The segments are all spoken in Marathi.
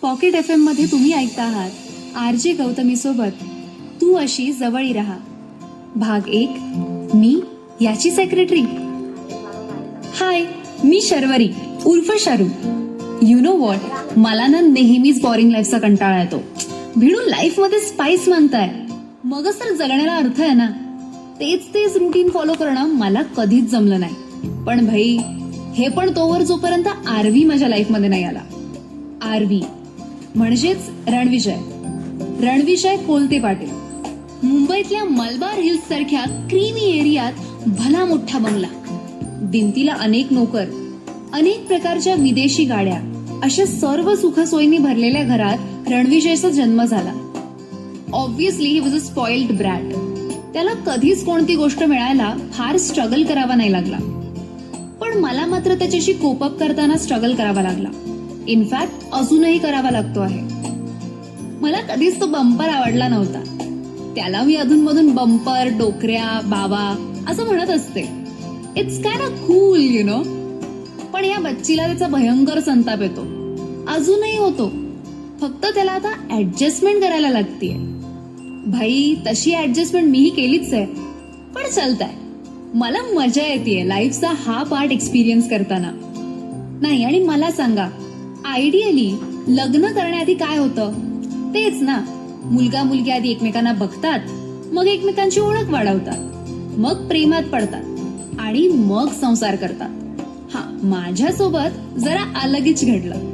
पॉकेट FM मध्ये तुम्ही ऐकता आहात आरजे गौतमी सोबत तू अशी जवळी राहा. भाग 1. मी याची सेक्रेटरी. हाय, मी शर्वरी उर्फ शरू. यु नो व्हॉट, मला ना नेहमीच बोरिंग लाईफचा कंटाळा येतो. भिडून लाईफ मध्ये स्पाइस मागताय, मगच तर जगण्याला अर्थ आहे ना. तेच रुटीन फॉलो करणं मला कधीच जमलं नाही. पण भाई, हे पण तोवर जोपर्यंत आरवी माझ्या लाईफ मध्ये नाही आला. आरवी म्हणजेच रणविजय कोलते पाटील. मुंबईतल्या मलबार हिल्स सारख्या क्रीमी एरियात भला मोठा बंगला, भिंतीला अनेक नोकर, अनेक प्रकारच्या विदेशी गाड्या, अशा सर्व सुखसोयींनी भरलेल्या घरात रणविजयचा जन्म झाला. Obviously he was a spoiled brat. त्याला कधीच कोणती गोष्ट मिळायला फार स्ट्रगल करावा नाही लागला. पण मला मात्र त्याच्याशी कोप अप करताना स्ट्रगल करावा लागला. इनफॅक्ट अजूनही करावा लागतो आहे. मला कधीच तो बंपर आवडला नव्हता. त्याला मी अधूनमधून बंपर, डोकऱ्या, बाबा असं म्हणत असते. It's kind of cool, you know. पण या बच्चीला त्याचा भयंकर संताप येतो. अजूनही होतो. फक्त त्याला आता ऍडजस्टमेंट करायला लागतीये. भाई, तशी ऍडजस्टमेंट मीही केलीच आहे. पण चालतंय. मला मजा येते लाईफचा हा पार्ट एक्सपिरियन्स करताना. नाही, आणि मला सांगा, आयडियली लग्न करण्याआधी काय होतं? तेच ना, मुलगा मुलगी आधी एकमेकांना बघतात, मग एकमेकांची ओळख वाढवतात, मग प्रेमात पडतात आणि मग संसार करतात. हा, माझ्यासोबत जरा अलगीच घडलं.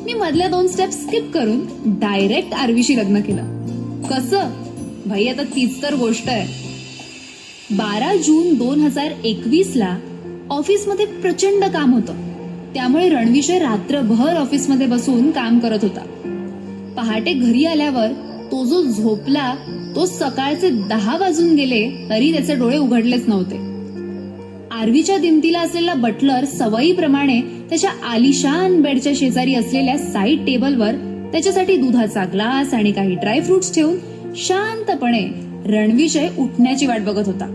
मी मधल्या 2 स्टेप स्किप करून डायरेक्ट आरवीशी लग्न केलं. कसं? भाई, आता तीच तर गोष्ट आहे. 12 जून 2021ला ऑफिसमध्ये प्रचंड काम होतं. त्यामुळे रणविजय रात्रभर ऑफिसमध्ये बसून काम करत होता. पहाटे घरी आल्यावर तो जो झोपला, तो सकाळचे 10 वाजून गेले तरी त्याचे डोळे उघडलेच नव्हते. आरवीच्या दिमतीला असलेला बटलर सवयीप्रमाणे त्याच्या आलिशान बेडच्या शेजारी असलेल्या साईड टेबलवर त्याच्यासाठी दुधाचा ग्लास आणि काही ड्रायफ्रुट्स ठेवून शांतपणे रणविजय उठण्याची वाट बघत होता.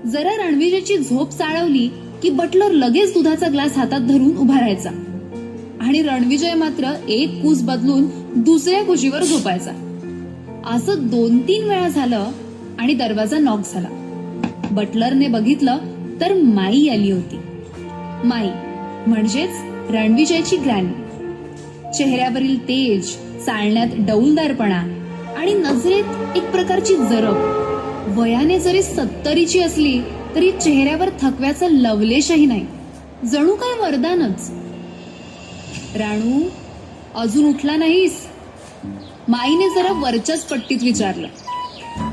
जरा रणविजयची झोप चाळवली की बटलर लगेच दुधाचा ग्लास हातात धरून उभा राहायचा आणि रणविजय मात्र एक कूस बदलून दुसऱ्या कुशीवर झोपायचा. असं 2-3 वेळा झालं आणि दरवाजा नॉक झाला. बटलरने बघितलं तर माई आली होती. माई म्हणजेच रणविजयची ग्रॅनी. चेहऱ्यावरील तेज, चालण्यात डौलदारपणा आणि नजरेत एक प्रकारची जरब. वयाने जरी 70ची असली तरी चेहऱ्यावर थकव्याचा लवलेशही नाही. जणू काय वरदानच. राणू, अजून उठला नाहीस? माईने जरा वरच्याच पट्टीत विचारलं.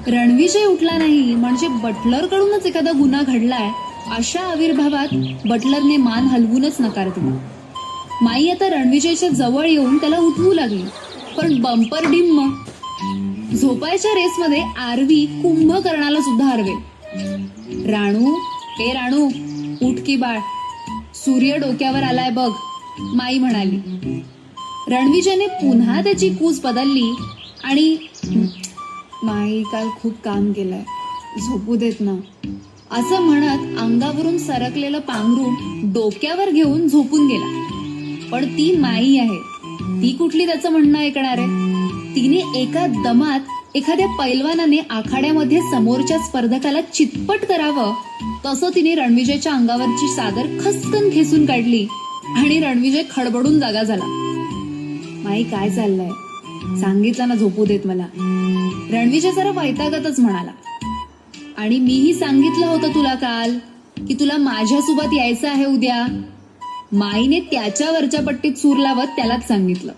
रणविजय उठला नाही म्हणजे बटलर कडूनच एखादा गुन्हा घडलाय अशा आविर्भावात बटलरने मान हलवूनच नकार दिला. माई आता रणविजयच्या जवळ येऊन त्याला उठवू लागली. पण बंपर डिम्म. झोपायच्या रेसमध्ये आरवी कुंभकर्णाला सुद्धा हरवेल. राणू, हे राणू, उठ की बाळ, सूर्य डोक्यावर आलाय बघ, माई म्हणाली. रणविजयने पुन्हा त्याची कूस बदलली आणि माई, काल खूप काम केलंय, झोपू देत ना, असं म्हणत अंगावरून सरकलेलं पांघरून डोक्यावर घेऊन झोपून गेला. पण ती माई आहे, ती कुठली त्याचं म्हणणं ऐकणार आहे? तिने एका दमात एखाद्या पैलवानाने आखाड्यामध्ये समोरच्या स्पर्धकाला चितपट करावं तसं तिने रणविजयच्या अंगावरची चादर खसकन खेचून काढली आणि रणविजय खडबडून जागा झाला. माई, काय चाललंय? सांगितलं ना झोपू देत मला. रणविजय जरा वैतागतच म्हणाला. आणि मीही सांगितलं होतं तुला काल की तुला माझ्यासोबत यायचं आहे उद्या. माईने त्याच्यावरच्या पट्टीत सूर लावत त्यालाच सांगितलं.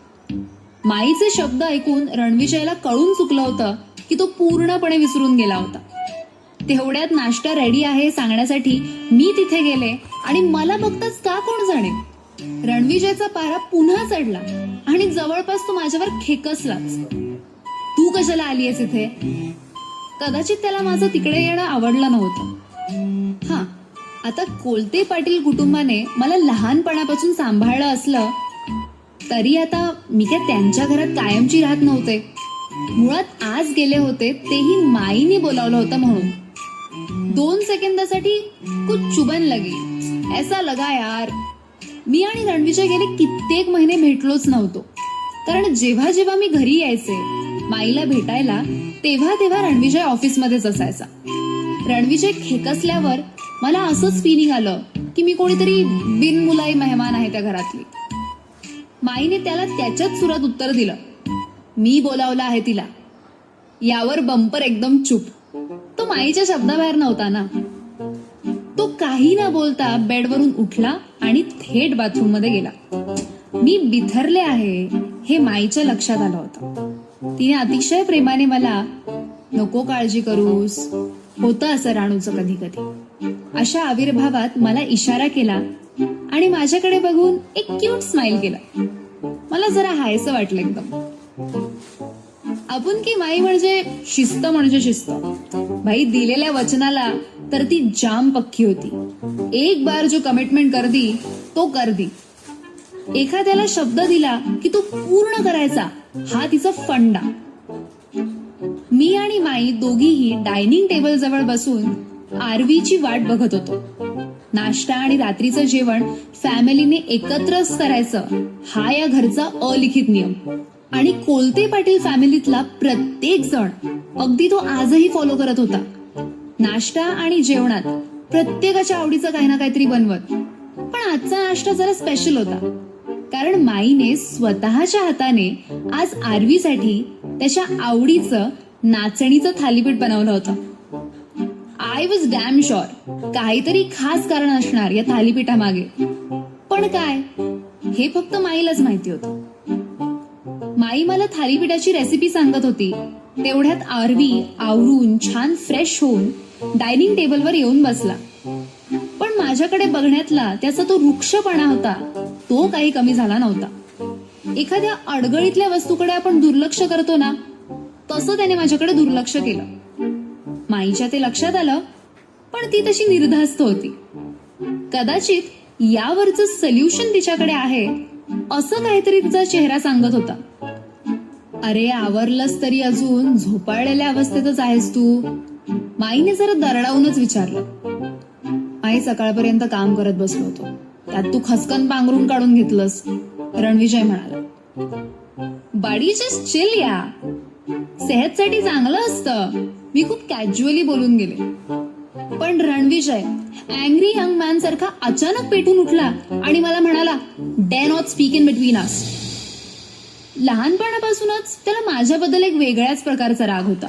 माईचे शब्द ऐकून रणविजयला कळून चुकलं होतं की तो पूर्णपणे विसरून गेला होता. तेवढ्यात नाश्ता रेडी आहे सांगण्यासाठी मी तिथे गेले आणि मला बघताच का कोण जाणे, रणविजयचा पारा पुन्हा चढला आणि जवळपास तो माझ्यावर खेकसलाच. तू कशाला आलीयस इथे? कदाचित त्याला माझं तिकडे येणं आवडलं नव्हतं. हा, आता कोलते पाटील कुटुंबाने मला लहानपणापासून सांभाळलं असलं तरी आता मी काय त्यांच्या घरात कायमची राहत नव्हते. मुळात आज गेले होते तेही माईने बोलावलं होतं म्हणून. 2 सेकंदासाठी कुछ चुबन लगी, ऐसा लगा यार. मी आणि रणविजय गेले कित्येक महिने भेटलोच नव्हतो. कारण जेव्हा जेव्हा मी घरी यायचे माईला भेटायला तेव्हा तेव्हा रणविजय ऑफिसमध्येच असायचा. रणविजय खेकसल्यावर मला असंच फिलिंग आलं की मी कोणीतरी बिनमुलाई मेहमान आहे त्या घरातली. माईने त्याला त्याच्याच सुरात उत्तर दिलं, मी बोलावलं आहे तिला. यावर बंपर एकदम चूप. तो माईच्या शब्दाबाहेर नव्हता ना. तो काही न बोलता बेडवरून उठला आणि थेट बाथरूम मध्ये गेला. मी बिथरले आहे हे माईच्या लक्षात आलं होतं. तिने अतिशय प्रेमाने मला, नको काळजी करूस, होतं असं राणूचं कधी कधी, अशा आविर्भावात मला इशारा केला आणि माझ्याकडे बघून एक क्यूट स्माइल केला. मला जरा हायसं वाटलं एकदम. आपण की माई म्हणजे शिस्त म्हणजे शिस्त. भाई दिलेल्या वचनाला तर ती जाम पक्की होती. एक बार जो कमिटमेंट कर दी तो कर दी. एखाद्याला शब्द दिला की तो पूर्ण करायचा हा तिचा फंडा. मी आणि माई दोघीही डायनिंग टेबल जवळ बसून आरवीची वाट बघत होतो. नाश्ता आणि रात्रीचं जेवण फॅमिलीने एकत्रच करायचं हा या घरचा अलिखित नियम. आणि कोलते पाटील फॅमिलीतला प्रत्येक जण अगदी तो आजही फॉलो करत होता. नाश्ता आणि जेवणात प्रत्येकाच्या आवडीचं काही ना काहीतरी बनवत. पण आजचा नाश्ता जरा स्पेशल होता, कारण माईने स्वतःच्या हाताने आज आरवीसाठी त्याच्या आवडीचं नाचणीचं थालीपीठ बनवलं होतं. आय वॉज डॅम शुअर काहीतरी खास कारण असणार या थालीपीठामागे. पण काय हे फक्त माईलाच माहिती होतं. माई मला थालीपीठाची रेसिपी सांगत होती तेवढ्यात आरवी आवरून छान फ्रेश होऊन डायनिंग टेबलवर येऊन बसला. पण माझ्याकडे बघण्यातला त्याचा तो रुक्षपणा होता तो काही कमी झाला नव्हता. एखाद्या अडगळीतल्या वस्तूकडे आपण दुर्लक्ष करतो ना, तसं त्याने माझ्याकडे दुर्लक्ष केलं. माईच्या ते लक्षात आलं, पण ती तशी निर्धास्त होती. कदाचित यावरचं सोल्युशन तिच्याकडे आहे असं काहीतरी तिचा चेहरा सांगत होता. अरे आवरलंस तरी अजून झोपाळलेल्या अवस्थेतच आहेस तू? माईने जरा दरडावूनच विचारलं. आई सकाळपर्यंत काम करत बसलो होतो, त्यात तू खसकन पांघरून काढून घेतलंस, रणविजय म्हणाला. बाडी जस्ट चिल या, सेहतसाठी चांगलं असतं. मी खूप कॅज्युअली बोलून गेले. पण रणविजय अँग्री यंग मॅन सारखा अचानक पेटून उठला आणि मला म्हणाला, day not speak in between us. लहानपणापासूनच त्याला माझ्याबद्दल एक वेगळ्याच प्रकारचा राग होता.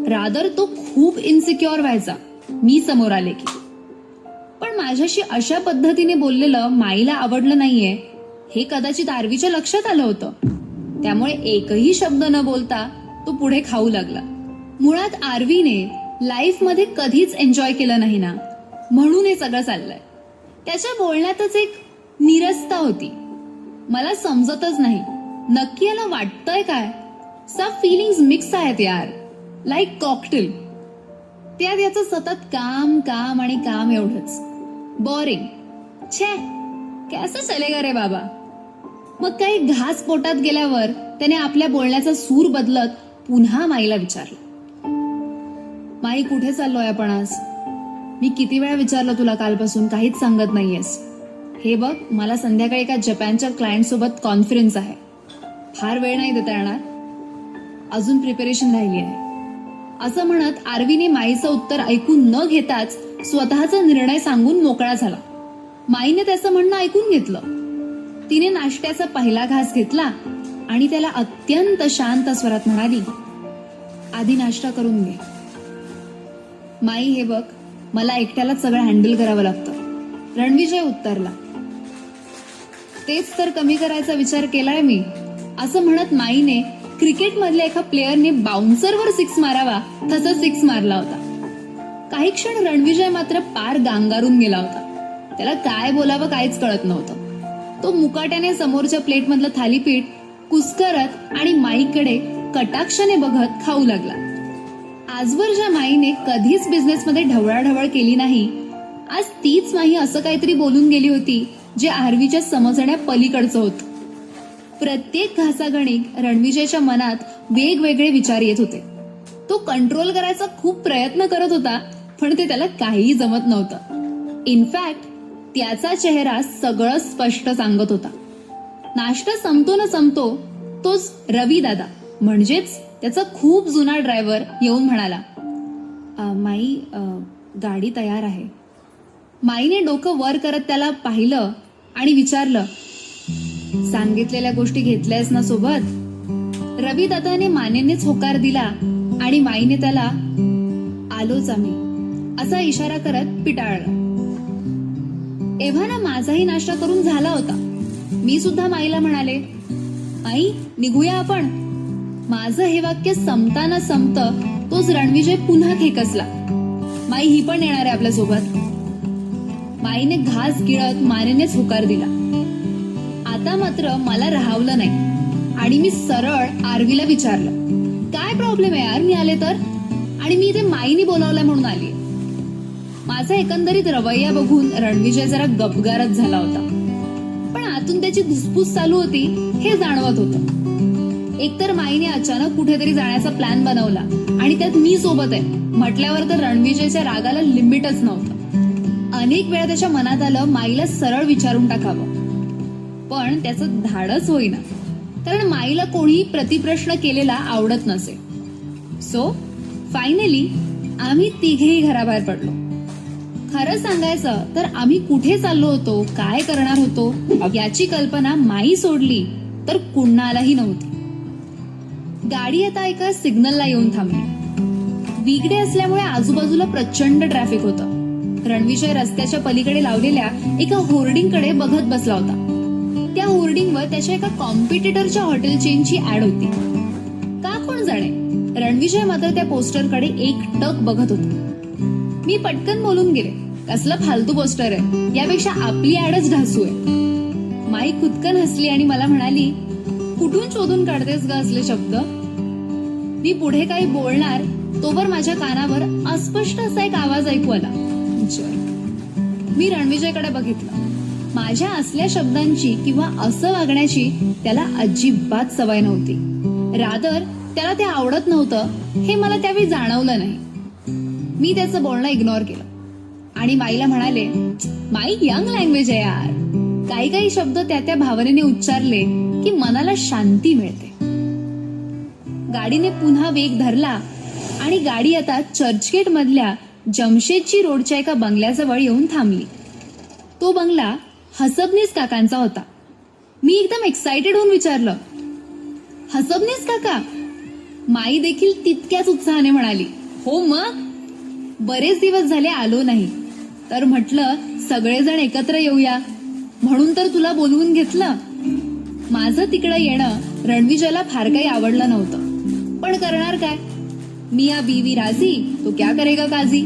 रादर तो खूप इन्सिक्युअर व्हायचा मी समोर आले की. पण माझ्याशी अशा पद्धतीने बोललेलं माईला आवडलं नाहीये हे कदाचित आरवीच्या लक्षात आलं होतं. त्यामुळे एकही शब्द न बोलता तो पुढे खाऊ लागला. मुळात आरवीने लाईफ मध्ये कधीच एन्जॉय केलं नाही ना, म्हणून हे सगळं चाललंय. त्याच्या बोलण्यातच एक निरसता होती. मला समजतच नाही नक्की याला वाटतंय काय. सब फिलिंग्स मिक्स आहेत यार, लाईक कॉकटेल. त्यात याचं सतत काम काम आणि काम एवढंच. बोरिंग. छे, कैसे चलेगा रे बाबा. मग काही घास पोटात गेल्यावर त्याने आपल्या बोलण्याचा सूर बदलत पुन्हा माईला विचारलं, माई कुठे चाललोय आपण आज? मी किती वेळा विचारलं तुला कालपासून, काहीच सांगत नाहीयेस. हे बघ, मला संध्याकाळी एका जपानच्या क्लायंट सोबत कॉन्फरन्स आहे. फार वेळ नाही देता येणार, अजून प्रिपरेशन राहिली आहे. असं म्हणत आरवीने माईचं उत्तर ऐकून न घेताच स्वतःचा निर्णय सांगून मोकळा झाला. माईने त्याचं म्हणणं ऐकून घेतलं. तिने नाश्त्याचा पहिला घास घेतला आणि त्याला अत्यंत शांत स्वरात म्हणाली, आधी नाश्ता करून घे. माई हे बघ, मला एकट्यालाच सगळं हँडल करावं लागतं. रणविजय उत्तरला. तेच तर कमी करायचा विचार केलाय मी. असं म्हणत माईने क्रिकेट मधल्या एका प्लेअरने बाउन्सरवर सिक्स मारावा तसा सिक्स मारला होता. काही क्षण रणविजय मात्र पार गांगारून गेला होता. त्याला काय बोलावं काहीच कळत नव्हतं. तो मुकाट्याने समोरच्या प्लेटमधलं थालीपीठ कुस्करत आणि माईकडे कटाक्षाने बघत खाऊ लागला. आजवर ज्या माईने कधीच बिझनेसमध्ये ढवळाढवळ केली नाही, आज तीच माई असं काहीतरी बोलून गेली होती जे आरवीच्या समजण्या पलीकडचं होतं. प्रत्येक घासागणिक रणविजयच्या मनात वेगवेगळे विचार येत होते. तो कंट्रोल करायचा खूप प्रयत्न करत होता, पण ते त्याला काहीही जमत नव्हतं. इनफॅक्ट त्याचा चेहरा सगळं स्पष्ट सांगत होता. नाश्ता संपतो न संपतो तोच रवी दादा म्हणजेच त्याचा खूप जुना ड्रायव्हर येऊन म्हणाला, माई, गाडी तयार आहे. माईने डोकं वर करत त्याला पाहिलं आणि विचारलं, सांगितलेल्या गोष्टी घेतल्यास ना सोबत? रवी दादाने मानेनेच होकार दिला आणि माईने त्याला आलोच आम्ही असा इशारा करत पिटाळला. एव्हाना माझाही नाश्ता करून झाला होता. मी सुद्धा माईला म्हणाले, आई निघूया आपण. माझं हे वाक्य संपताना संपत तोच रणविजय पुन्हा खेकसला, माई ही पण येणार आहे आपल्या सोबत. माईने घास गिळत मानेनेच होकार दिला. आता मात्र मला राहावलं नाही आणि मी सरळ आरवीला विचारलं, काय प्रॉब्लेम आहे यार मी आले तर? आणि मी इथे माईनी बोलावलंय म्हणून आली. माझा एकंदरीत रवैया बघून रणविजय जरा गपगारच झाला होता, पण आतून त्याची धुसफूस चालू होती हे जाणवत होतं. एकतर माईने अचानक कुठेतरी जाण्याचा प्लॅन बनवला आणि त्यात मी सोबत आहे म्हटल्यावर तर रणविजयच्या रागाला लिमिटच नव्हतं. अनेक वेळा त्याच्या मनात आलं माईला सरळ विचारून टाकावं, पण त्याचं धाडच होईना, कारण माईला कोणी प्रतिप्रश्न केलेला आवडत नसे. सो फायनली आम्ही तिघेही घराबाहेर पडलो. खरं सांगायचं तर आम्ही कुठे चाललो होतो, काय करणार होतो याची कल्पना माई सोडली तर कुणालाही नव्हती. गाडी आता एका सिग्नलला येऊन थांबली. वीकडे असल्यामुळे आजूबाजूला प्रचंड ट्रॅफिक होतं. रणविजय रस्त्याच्या पलीकडे लावलेल्या एका होर्डिंगकडे बघत बसला होता. त्या होर्डिंगवर त्याच्या एका कॉम्पिटिटरच्या हॉटेल चेनची ऍड होती. का कोण जाणे, रणविजय मात्र त्या पोस्टरकडे एकटक बघत होता. मी पटकन बोलून गेले, कसलं फालतू पोस्टर आहे, यापेक्षा आपली ऍडच ढासू आहे. माई खुदकन हसली आणि मला म्हणाली, कुठून शोधून काढतेस ग असले शब्द? मी पुढे काही बोलणार तोवर माझ्या कानावर अस्पष्ट असा एक आवाज ऐकू आला. मी रणविजयकडे बघितलं. माझ्या असल्या शब्दांची किंवा असं वागण्याची त्याला अजिबात सवय नव्हती. रादर त्याला ते आवडत नव्हतं हे मला त्यावेळी जाणवलं नाही. मी त्याचं बोलणं इग्नोर केलं आणि माईला म्हणाले, माई यंग लँग्वेज आहे यार. काही काही शब्द त्या भावनेने उच्चारले की मनाला शांती मिळते. गाडीने पुन्हा वेग धरला आणि गाडी आता चर्चगेट मधल्या जमशेदजी रोडच्या एका बंगल्याजवळ येऊन थांबली. तो बंगला हसबनीस काकांचा होता. मी एकदम एक्साइटेड होऊन विचारलं, हसबनीस काका? माई देखील तितक्याच उत्साहाने म्हणाली, हो मग. बरेच दिवस झाले आलो नाही, तर म्हटलं सगळेजण एकत्र येऊया म्हणून तर तुला बोलवून घेतलं. माझं तिकडं येणं रणविजयला फार काही आवडलं नव्हतं, पण करणार काय? मिया बीवी राजी तो क्या करेगा काजी.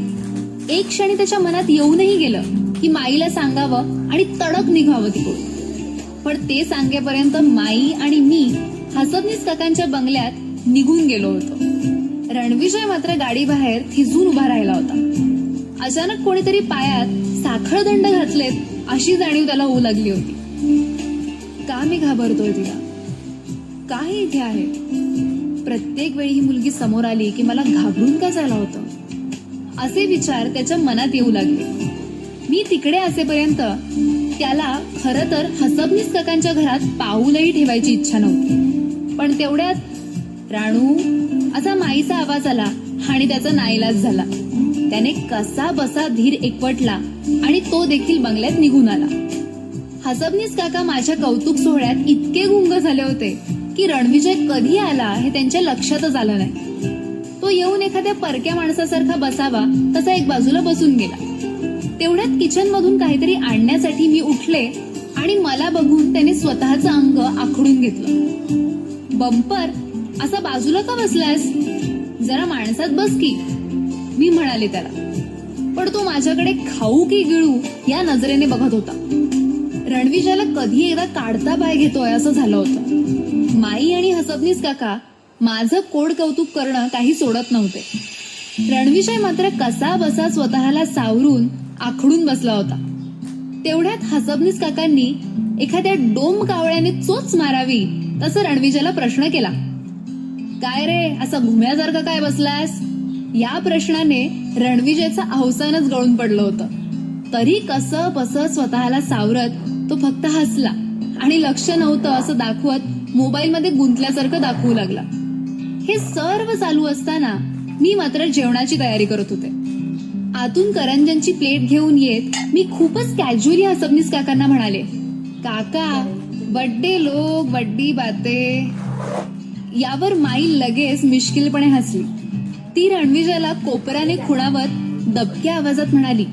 एक क्षणी त्याच्या मनात येऊनही गेलं की माईला सांगावं आणि तडक निघावं तिकडून. पण ते सांगेपर्यंत माई आणि मी हसबनीस काकांच्या बंगल्यात निघून गेलो होतो. रणविजय मात्र गाडी बाहेर थिजून उभा राहिला होता. अचानक कोणीतरी पायात साखळदंड घातलेत अशी जाणीव त्याला होऊ लागली होती. का मी घाबरतोय तिला? का ही इथे आहे? प्रत्येक वेळी ही मुलगी समोर आली की मला घाबरून का झालं होतं? असे विचार त्याच्या मनात येऊ लागले. मी तिकडे असेपर्यंत त्याला खरं तर हसबनीस काकांच्या घरात पाऊलही ठेवायची इच्छा नव्हती. पण तेवढ्यात राणू असा माईचा आवाज आला आणि त्याचा नाईलाज झाला. त्याने कसा बसा धीर एकवटला आणि तो देखील बंगल्यात निघून आला. हसबनीस काका माझ्या कौतुक सोहळ्यात इतके गुंग झाले होते की रणविजय कधी आला हे त्यांच्या लक्षातच आलं नाही. तो येऊन एखाद्या परक्या माणसासारखा बसावा तसा एक बाजूला बसून गेला. तेवढ्यात किचन मधून काहीतरी आणण्यासाठी मी उठले आणि मला बघून त्याने स्वतःचं अंग आखडून घेतलं. बंपर असा बाजूला का बसलायस? जरा माणसात बस की, मी म्हणाले त्याला. पण तो माझ्याकडे खाऊ की गिळू या नजरेने बघत होता. रणविजयला कधी एकदा काढता पाय घेतोय असं झालं होतं. माई आणि हसबनीस काका माझं कोड कौतुक करणं काही सोडत नव्हते. रणविजय मात्र कसा बसा स्वतःला सावरून आखडून बसला होता. तेवढ्यात हसबनीस काकांनी एखाद्या डोंब कावळ्याने चोच मारावी तसं रणविजयला प्रश्न केला. काय रे असं घुम्यासारखं काय बसलास? या प्रश्नाने रणविजयचं अवसानच गळून पडलं होतं. तरी कसं बस स्वतःला सावरत तो फक्त हसला आणि लक्ष नव्हतं असं दाखवत मोबाईलमध्ये गुंतल्यासारखं दाखवू लागला. हे सर्व चालू असताना मी मात्र जेवणाची तयारी करत होते. आतून करंज्यांची प्लेट घेऊन येत मी खूपच कॅज्युअली हसबनीस काकांना म्हणाले, काका बड्डे लोक बड्डी बाते. यावर माई लगेच मिश्किलपणे हसली. ती रणविजयला कोपऱ्याने खुणावत दबक्या आवाजात म्हणाली,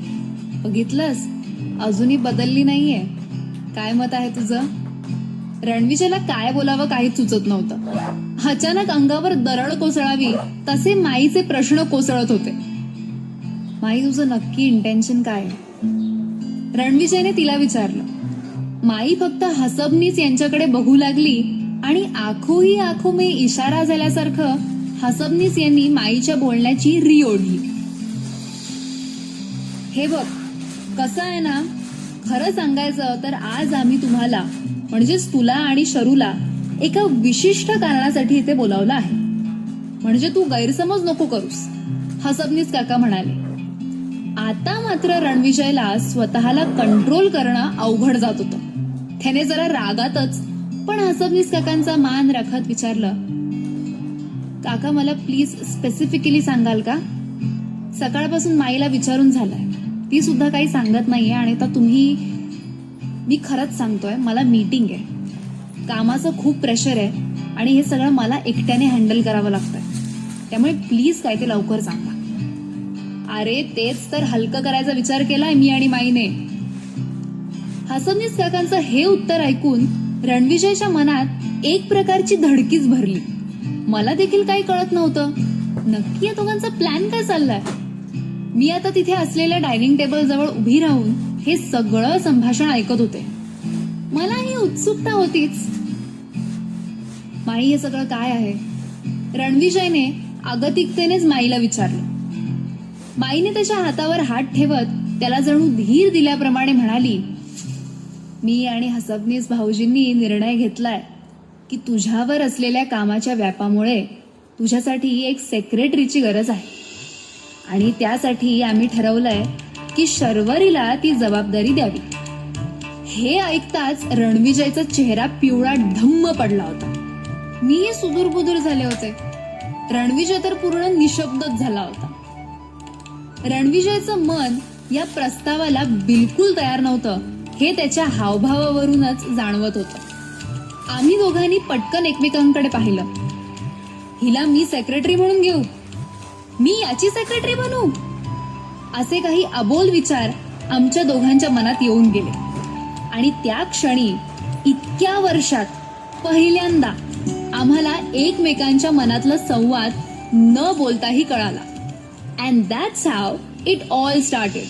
बघितलंस अजूनही बदलली नाहीये. काय मत आहे तुझं? रणविजयला काय बोलावं काहीच सुचत नव्हतं. अचानक अंगावर दरड कोसळावी तसे माईचे प्रश्न कोसळत होते. माई तुझं नक्की इंटेन्शन काय? रणविजयने तिला विचारलं. माई फक्त हसबनीस यांच्याकडे बघू लागली आणि आखो ही आखो में इशारा झाल्यासारखं हसबनीस यांनी माईच्या बोलण्याची री ओढली. हे बघ कसं आहे ना, खरं सांगायचं तर आज आम्ही तुम्हाला म्हणजेच तुला आणि शरूला एका विशिष्ट कारणासाठी इथे बोलावलं आहे. म्हणजे तू गैरसमज नको करूस, हसबनीस काका म्हणाले. आता मात्र रणविजयला स्वतःला कंट्रोल करणं अवघड जात होतं. त्याने जरा रागातच पण हसबनीस काकांचा मान राखत विचारलं, काका मला प्लीज स्पेसिफिकली सांगाल का? सकाळपासून माईला विचारून झालंय, ती सुद्धा काही सांगत नाहीये आणि आता तुम्ही. मी खरंच सांगतोय, मला मीटिंग आहे, कामाचं खूप प्रेशर आहे आणि हे सगळं मला एकट्याने हँडल करावं लागतंय. त्यामुळे प्लीज काय ते लवकर सांगा. अरे तेच तर हलकं करायचा विचार केलाय मी आणि माईने. हसबनीस काकांचं हे उत्तर ऐकून रणविजयच्या मनात एक प्रकारची धडकीच भरली. मला देखील काही कळत नव्हतं, नक्की या दोघांचा प्लॅन काय चाललाय. मी आता तिथे असलेल्या डायनिंग टेबल जवळ उभी राहून हे सगळं संभाषण ऐकत होते. मला ही उत्सुकता होतीच. माई हे सगळं काय आहे? रणविजयने अगतिकतेनेच माईला विचारलं. माईने त्याच्या हातावर हात ठेवत त्याला जणू धीर दिल्याप्रमाणे म्हणाली, मी आणि हसबनीस भाऊजींनी निर्णय घेतलाय की तुझ्यावर असलेल्या कामाच्या व्यापामुळे तुझ्यासाठी एक सेक्रेटरीची गरज आहे आणि त्यासाठी आम्ही ठरवलंय की शर्वरीला ती जबाबदारी द्यावी. हे ऐकताच रणविजयचा चेहरा पिवळा ढम्म पडला होता. मी सुदूरबुदूर झाले होते. रणविजय तर पूर्ण निशब्दच झाला होता. रणविजयचं मन या प्रस्तावाला बिलकुल तयार नव्हतं हे त्याच्या हावभावावरूनच जाणवत होतं. आम्ही दोघांनी पटकन एकमेकांकडे पाहिलं. हिला मी सेक्रेटरी म्हणून घेऊ? मी याची सेक्रेटरी बनू? असे काही अबोल विचार आमच्या दोघांच्या मनात येऊन गेले आणि त्या क्षणी इतक्या वर्षात पहिल्यांदा आम्हाला एकमेकांच्या मनातला संवाद न बोलताही कळाला. And that's how it all started.